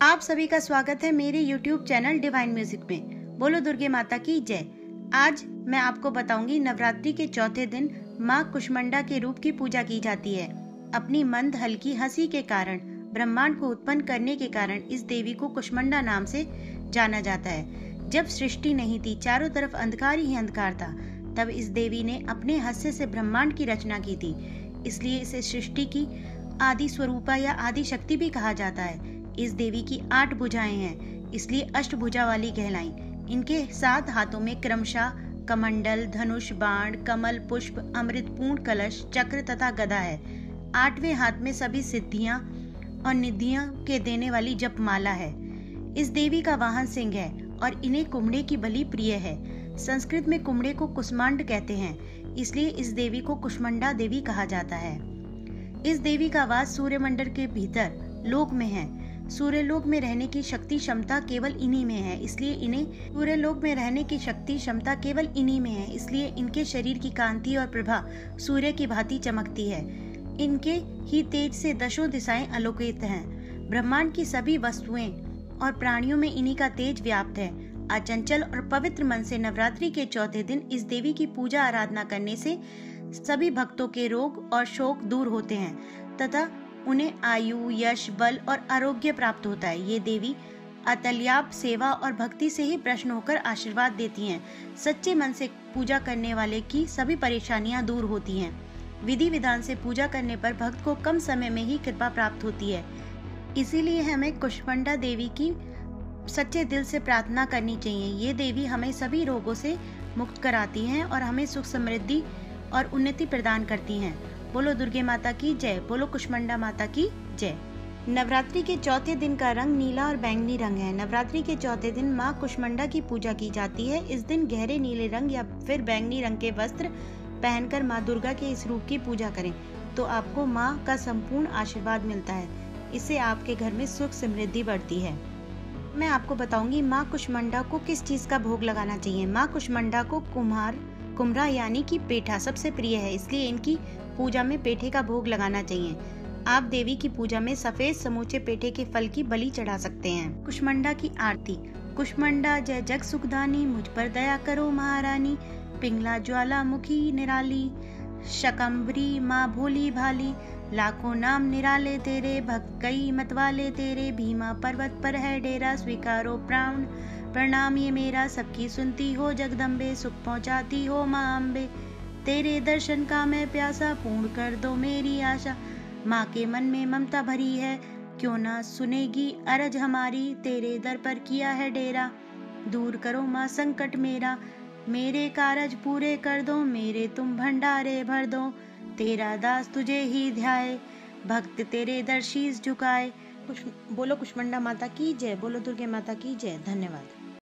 आप सभी का स्वागत है मेरे YouTube चैनल डिवाइन म्यूजिक में। बोलो दुर्गे माता की जय। आज मैं आपको बताऊंगी नवरात्रि के चौथे दिन माँ कुष्मांडा के रूप की पूजा की जाती है। अपनी मंद हल्की हंसी के कारण, ब्रह्मांड को उत्पन्न करने के कारण इस देवी को कुष्मांडा नाम से जाना जाता है। जब सृष्टि नहीं थी, चारों तरफ अंधकार ही अंधकार था, तब इस देवी ने अपने हास्य से ब्रह्मांड की रचना की थी। इसलिए इसे सृष्टि की आदि स्वरूपा या आदि शक्ति भी कहा जाता है। इस देवी की 8 भुजाएं हैं, इसलिए अष्टभुजा वाली कहलाई। इनके 7 हाथों में क्रमशः कमंडल, धनुष, बाण, कमल, पुष्प, अमृतपूर्ण कलश, चक्र तथा गदा है। 8वें हाथ में सभी सिद्धियां और निधियां के देने वाली जपमाला है। इस देवी का वाहन सिंह है और इन्हें कुम्हड़े की बलि प्रिय है। संस्कृत में कुम्हड़े को कुष्मांड कहते हैं, इसलिए इस देवी को कुष्मांडा देवी कहा जाता है। इस देवी का वास सूर्यमंडल के भीतर लोक में है। सूर्यलोक में रहने की शक्ति क्षमता केवल इन्हीं में है, इसलिए इनके शरीर की कांति और प्रभा सूर्य की भांति चमकती है। इनके ही तेज से दशों दिशाएं आलोकित हैं। ब्रह्मांड की सभी वस्तुएं और प्राणियों में इन्हीं का तेज व्याप्त है। अचंचल और पवित्र मन से नवरात्रि के चौथे दिन इस देवी की पूजा आराधना करने से सभी भक्तों के रोग और शोक दूर होते हैं तथा उन्हें आयु, यश, बल और आरोग्य प्राप्त होता है। ये देवी अतुल्य सेवा और भक्ति से ही प्रसन्न होकर आशीर्वाद देती हैं। सच्चे मन से पूजा करने वाले की सभी परेशानियां दूर होती हैं। विधि विधान से पूजा करने पर भक्त को कम समय में ही कृपा प्राप्त होती है। इसीलिए हमें कुष्मांडा देवी की सच्चे दिल से प्रार्थना करनी चाहिए। ये देवी हमें सभी रोगों से मुक्त कराती हैं और हमें सुख, समृद्धि और उन्नति प्रदान करती हैं। बोलो दुर्गे माता की जय। बोलो कुष्मांडा माता की जय। नवरात्रि के चौथे दिन का रंग नीला और बैंगनी रंग है। नवरात्रि के चौथे दिन माँ कुष्मांडा की पूजा की जाती है। इस दिन गहरे नीले रंग या फिर बैंगनी रंग के वस्त्र पहनकर माँ दुर्गा के इस रूप की पूजा करें तो आपको माँ का संपूर्ण आशीर्वाद मिलता है। इससे आपके घर में सुख समृद्धि बढ़ती है। मैं आपको बताऊंगी माँ कुष्मांडा को किस चीज का भोग लगाना चाहिए। माँ कुष्मांडा को कुम्हरा यानी कि पेठा सबसे प्रिय है, इसलिए इनकी पूजा में पेठे का भोग लगाना चाहिए। आप देवी की पूजा में सफेद समूचे पेठे के फल की बलि चढ़ा सकते हैं। कुष्मांडा की आरती। कुष्मांडा जय जग सुखदानी, मुझ पर दया करो महारानी। पिंगला ज्वालामुखी निराली, शकंभरी माँ भोली भाली। लाखों नाम निराले तेरे, भक्त कई मतवाले तेरे। भीमा पर्वत पर है डेरा, स्वीकारो प्राण प्रणाम ये मेरा। सबकी सुनती हो जगदम्बे, सुख पहुँचाती हो माँ अम्बे। तेरे दर्शन का मैं प्यासा, पूर्ण कर दो मेरी आशा। माँ के मन में ममता भरी है, क्यों ना सुनेगी अरज हमारी। तेरे दर पर किया है डेरा, दूर करो माँ संकट मेरा। मेरे कारज पूरे कर दो, मेरे तुम भंडारे भर दो। तेरा दास तुझे ही ध्याए, भक्त तेरे दर शीस झुकाए। बोलो कुष्मांडा माता की जय। बोलो दुर्गे माता की जय। धन्यवाद।